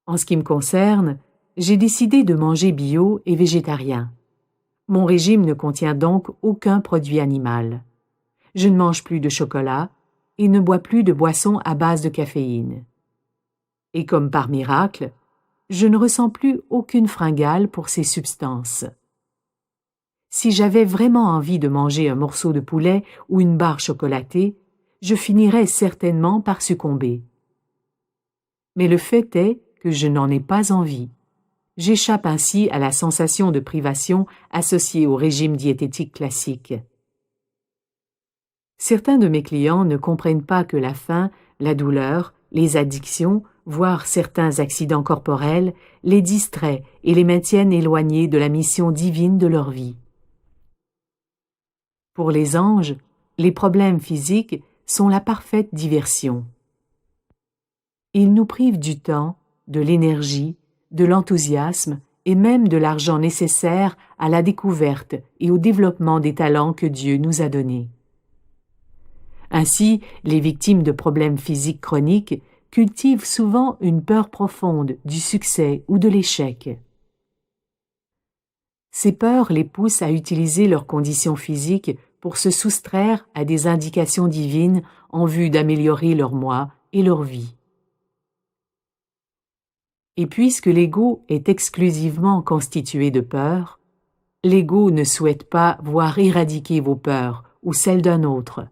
A: En ce qui me concerne, j'ai décidé de manger bio et végétarien. Mon régime ne contient donc aucun produit animal. Je ne mange plus de chocolat et ne bois plus de boissons à base de caféine. Et comme par miracle, je ne ressens plus aucune fringale pour ces substances. Si j'avais vraiment envie de manger un morceau de poulet ou une barre chocolatée, je finirais certainement par succomber. Mais le fait est que je n'en ai pas envie. J'échappe ainsi à la sensation de privation associée au régime diététique classique. Certains de mes clients ne comprennent pas que la faim, la douleur, les addictions, voire certains accidents corporels, les distraient et les maintiennent éloignés de la mission divine de leur vie. Pour les anges, les problèmes physiques sont la parfaite diversion. Ils nous privent du temps, de l'énergie, de l'enthousiasme et même de l'argent nécessaire à la découverte et au développement des talents que Dieu nous a donnés. Ainsi, les victimes de problèmes physiques chroniques cultivent souvent une peur profonde du succès ou de l'échec. Ces peurs les poussent à utiliser leurs conditions physiques pour se soustraire à des indications divines en vue d'améliorer leur moi et leur vie. Et puisque l'ego est exclusivement constitué de peurs, l'ego ne souhaite pas voir éradiquer vos peurs ou celles d'un autre.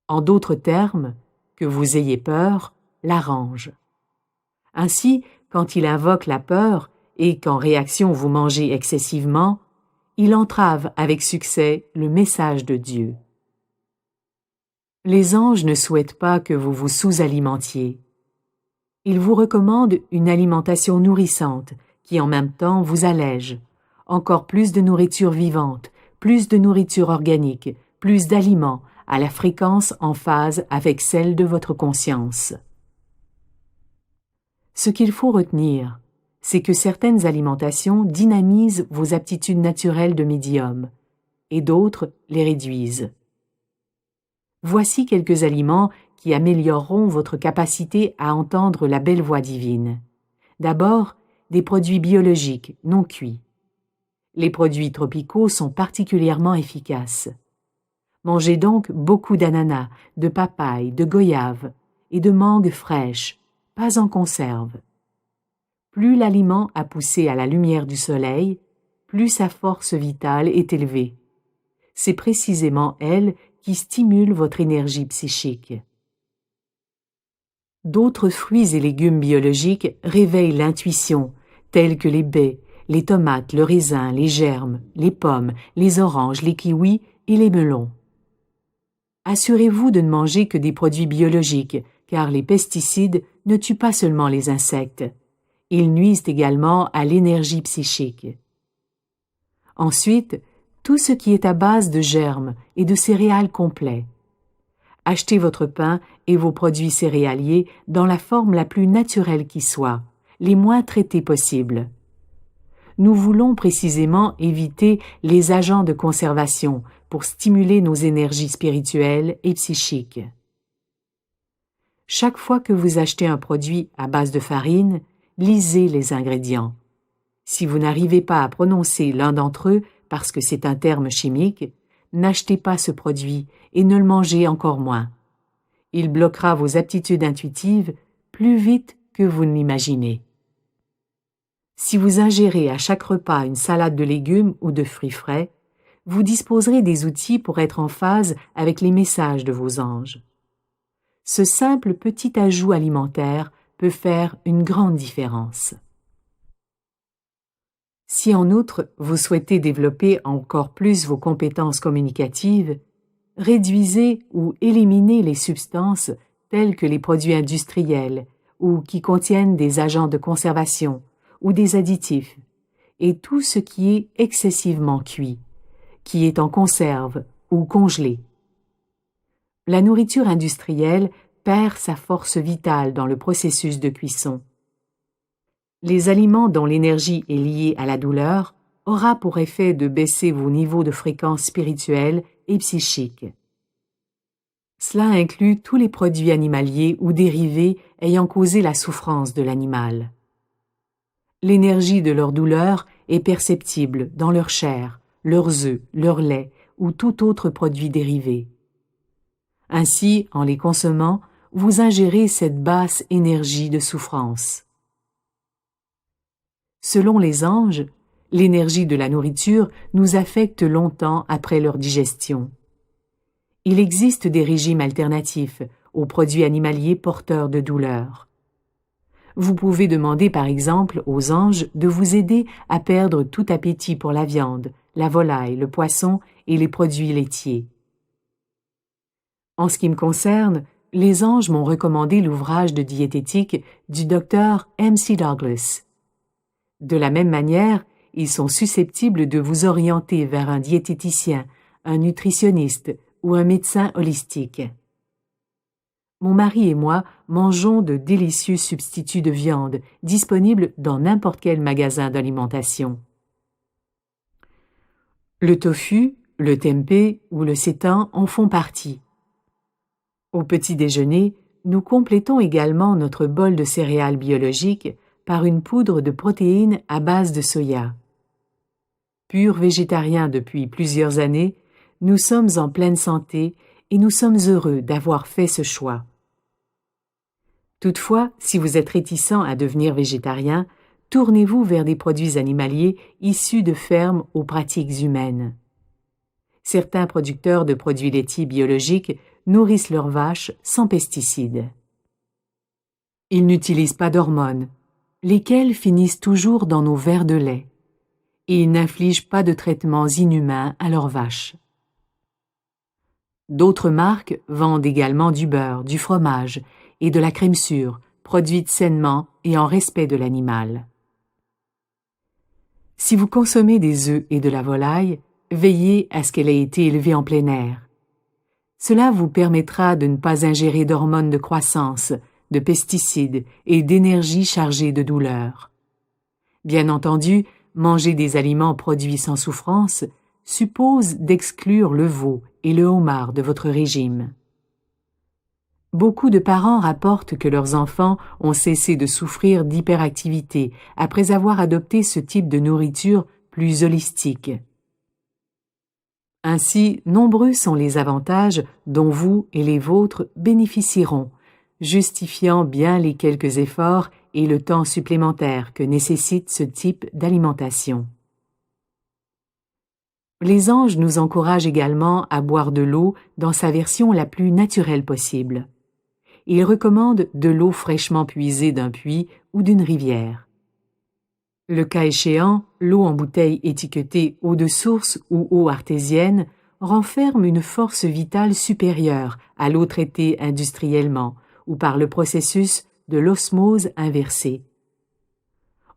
A: En d'autres termes, que vous ayez peur l'arrange. Ainsi, quand il invoque la peur et qu'en réaction vous mangez excessivement, il entrave avec succès le message de Dieu. Les anges ne souhaitent pas que vous vous sous-alimentiez. Ils vous recommandent une alimentation nourrissante qui en même temps vous allège, encore plus de nourriture vivante, plus de nourriture organique, plus d'aliments à la fréquence en phase avec celle de votre conscience. Ce qu'il faut retenir, c'est que certaines alimentations dynamisent vos aptitudes naturelles de médium et d'autres les réduisent. Voici quelques aliments qui amélioreront votre capacité à entendre la belle voix divine. D'abord, des produits biologiques non cuits. Les produits tropicaux sont particulièrement efficaces. Mangez donc beaucoup d'ananas, de papaye, de goyave et de mangue fraîche, pas en conserve. Plus l'aliment a poussé à la lumière du soleil, plus sa force vitale est élevée. C'est précisément elle qui stimule votre énergie psychique. D'autres fruits et légumes biologiques réveillent l'intuition, tels que les baies, les tomates, le raisin, les germes, les pommes, les oranges, les kiwis et les melons. Assurez-vous de ne manger que des produits biologiques, car les pesticides ne tuent pas seulement les insectes. Ils nuisent également à l'énergie psychique. Ensuite, tout ce qui est à base de germes et de céréales complets. Achetez votre pain et vos produits céréaliers dans la forme la plus naturelle qui soit, les moins traités possibles. Nous voulons précisément éviter les agents de conservation pour stimuler nos énergies spirituelles et psychiques. Chaque fois que vous achetez un produit à base de farine, lisez les ingrédients. Si vous n'arrivez pas à prononcer l'un d'entre eux parce que c'est un terme chimique, n'achetez pas ce produit et ne le mangez encore moins. Il bloquera vos aptitudes intuitives plus vite que vous ne l'imaginez. Si vous ingérez à chaque repas une salade de légumes ou de fruits frais, vous disposerez des outils pour être en phase avec les messages de vos anges. Ce simple petit ajout alimentaire peut faire une grande différence. Si en outre vous souhaitez développer encore plus vos compétences communicatives, réduisez ou éliminez les substances telles que les produits industriels ou qui contiennent des agents de conservation ou des additifs, et tout ce qui est excessivement cuit, qui est en conserve ou congelé. La nourriture industrielle perd sa force vitale dans le processus de cuisson. Les aliments dont l'énergie est liée à la douleur aura pour effet de baisser vos niveaux de fréquence spirituelle et psychique. Cela inclut tous les produits animaliers ou dérivés ayant causé la souffrance de l'animal. L'énergie de leur douleur est perceptible dans leur chair, leurs œufs, leur lait ou tout autre produit dérivé. Ainsi, en les consommant, vous ingérez cette basse énergie de souffrance. Selon les anges, l'énergie de la nourriture nous affecte longtemps après leur digestion. Il existe des régimes alternatifs aux produits animaliers porteurs de douleur. Vous pouvez demander par exemple aux anges de vous aider à perdre tout appétit pour la viande, la volaille, le poisson et les produits laitiers. En ce qui me concerne, les anges m'ont recommandé l'ouvrage de diététique du Dr M.C. Douglas. De la même manière, ils sont susceptibles de vous orienter vers un diététicien, un nutritionniste ou un médecin holistique. Mon mari et moi mangeons de délicieux substituts de viande disponibles dans n'importe quel magasin d'alimentation. Le tofu, le tempeh ou le sétan en font partie. Au petit déjeuner, nous complétons également notre bol de céréales biologiques par une poudre de protéines à base de soya. Purs végétariens depuis plusieurs années, nous sommes en pleine santé et nous sommes heureux d'avoir fait ce choix. Toutefois, si vous êtes réticent à devenir végétarien, tournez-vous vers des produits animaliers issus de fermes aux pratiques humaines. Certains producteurs de produits laitiers biologiques nourrissent leurs vaches sans pesticides. Ils n'utilisent pas d'hormones. lesquels finissent toujours dans nos verres de lait, et ils n'infligent pas de traitements inhumains à leurs vaches. D'autres marques vendent également du beurre, du fromage et de la crème sûre, produites sainement et en respect de l'animal. Si vous consommez des œufs et de la volaille, veillez à ce qu'elle ait été élevée en plein air. Cela vous permettra de ne pas ingérer d'hormones de croissance, de pesticides et d'énergie chargée de douleur. Bien entendu, manger des aliments produits sans souffrance suppose d'exclure le veau et le homard de votre régime. Beaucoup de parents rapportent que leurs enfants ont cessé de souffrir d'hyperactivité après avoir adopté ce type de nourriture plus holistique. Ainsi, nombreux sont les avantages dont vous et les vôtres bénéficieront, justifiant bien les quelques efforts et le temps supplémentaire que nécessite ce type d'alimentation. Les anges nous encouragent également à boire de l'eau dans sa version la plus naturelle possible. Ils recommandent de l'eau fraîchement puisée d'un puits ou d'une rivière. Le cas échéant, l'eau en bouteille étiquetée eau de source ou eau artésienne renferme une force vitale supérieure à l'eau traitée industriellement ou par le processus de l'osmose inversée.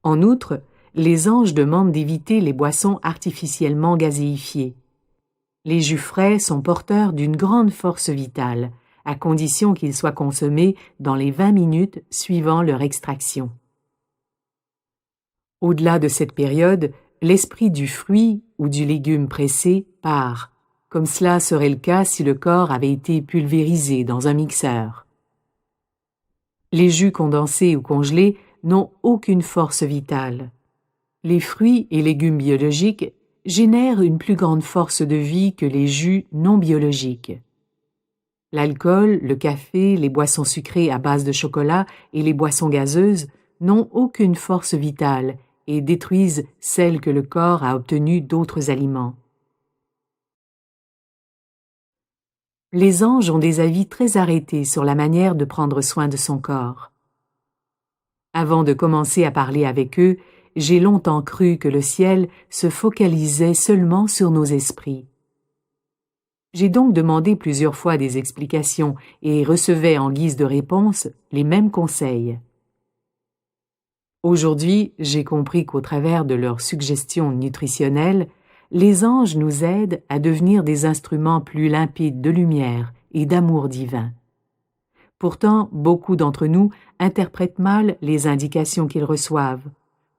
A: En outre, les anges demandent d'éviter les boissons artificiellement gazéifiées. Les jus frais sont porteurs d'une grande force vitale, à condition qu'ils soient consommés dans les 20 minutes suivant leur extraction. Au-delà de cette période, l'esprit du fruit ou du légume pressé part, comme cela serait le cas si le corps avait été pulvérisé dans un mixeur. Les jus condensés ou congelés n'ont aucune force vitale. Les fruits et légumes biologiques génèrent une plus grande force de vie que les jus non biologiques. L'alcool, le café, les boissons sucrées à base de chocolat et les boissons gazeuses n'ont aucune force vitale et détruisent celle que le corps a obtenue d'autres aliments. Les anges ont des avis très arrêtés sur la manière de prendre soin de son corps. Avant de commencer à parler avec eux, j'ai longtemps cru que le ciel se focalisait seulement sur nos esprits. J'ai donc demandé plusieurs fois des explications et recevais en guise de réponse les mêmes conseils. Aujourd'hui, j'ai compris qu'au travers de leurs suggestions nutritionnelles, les anges nous aident à devenir des instruments plus limpides de lumière et d'amour divin. Pourtant, beaucoup d'entre nous interprètent mal les indications qu'ils reçoivent,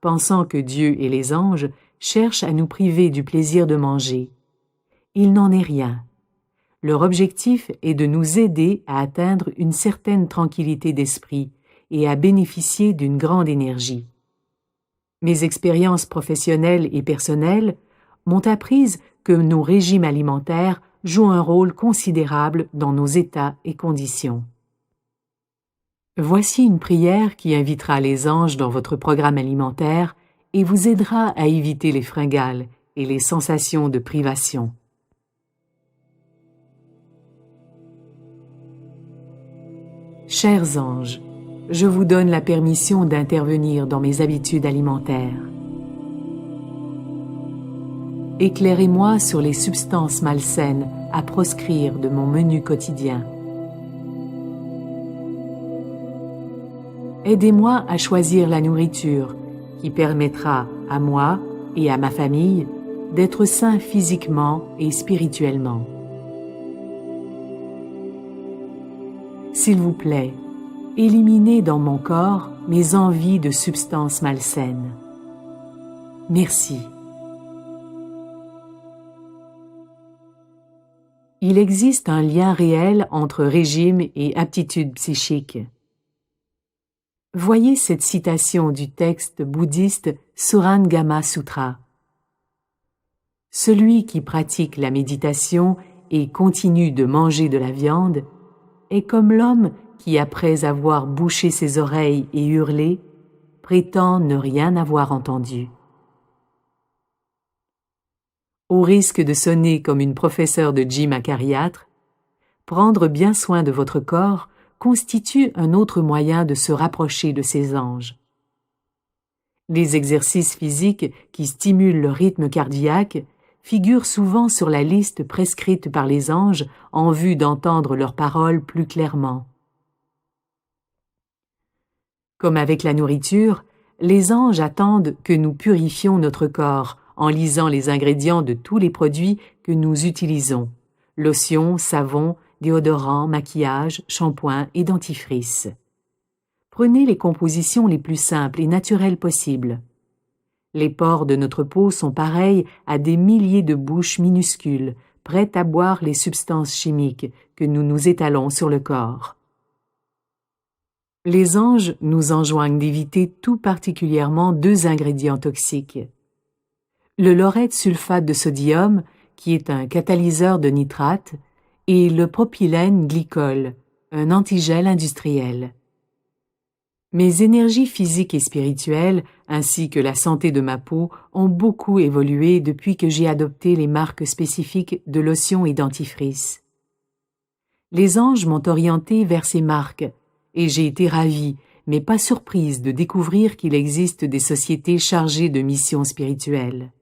A: pensant que Dieu et les anges cherchent à nous priver du plaisir de manger. Il n'en est rien. Leur objectif est de nous aider à atteindre une certaine tranquillité d'esprit et à bénéficier d'une grande énergie. Mes expériences professionnelles et personnelles m'ont appris que nos régimes alimentaires jouent un rôle considérable dans nos états et conditions. Voici une prière qui invitera les anges dans votre programme alimentaire et vous aidera à éviter les fringales et les sensations de privation. Chers anges, je vous donne la permission d'intervenir dans mes habitudes alimentaires. Éclairez-moi sur les substances malsaines à proscrire de mon menu quotidien. Aidez-moi à choisir la nourriture qui permettra à moi et à ma famille d'être sains physiquement et spirituellement. S'il vous plaît, éliminez dans mon corps mes envies de substances malsaines. Merci. Il existe un lien réel entre régime et aptitude psychique. Voyez cette citation du texte bouddhiste Surangama Sutra. Celui qui pratique la méditation et continue de manger de la viande est comme l'homme qui, après avoir bouché ses oreilles et hurlé, prétend ne rien avoir entendu. Au risque de sonner comme une professeure de gym acariâtre, prendre bien soin de votre corps constitue un autre moyen de se rapprocher de ces anges. Les exercices physiques qui stimulent le rythme cardiaque figurent souvent sur la liste prescrite par les anges en vue d'entendre leurs paroles plus clairement. Comme avec la nourriture, les anges attendent que nous purifions notre corps en lisant les ingrédients de tous les produits que nous utilisons: lotion, savon, déodorant, maquillage, shampoing et dentifrice. Prenez les compositions les plus simples et naturelles possibles. Les pores de notre peau sont pareils à des milliers de bouches minuscules, prêtes à boire les substances chimiques que nous nous étalons sur le corps. Les anges nous enjoignent d'éviter tout particulièrement 2 ingrédients toxiques. Le laureth sulfate de sodium, qui est un catalyseur de nitrate, et le propylène glycol, un antigel industriel. Mes énergies physiques et spirituelles, ainsi que la santé de ma peau, ont beaucoup évolué depuis que j'ai adopté les marques spécifiques de lotion et dentifrice. Les anges m'ont orienté vers ces marques, et j'ai été ravie, mais pas surprise de découvrir qu'il existe des sociétés chargées de missions spirituelles.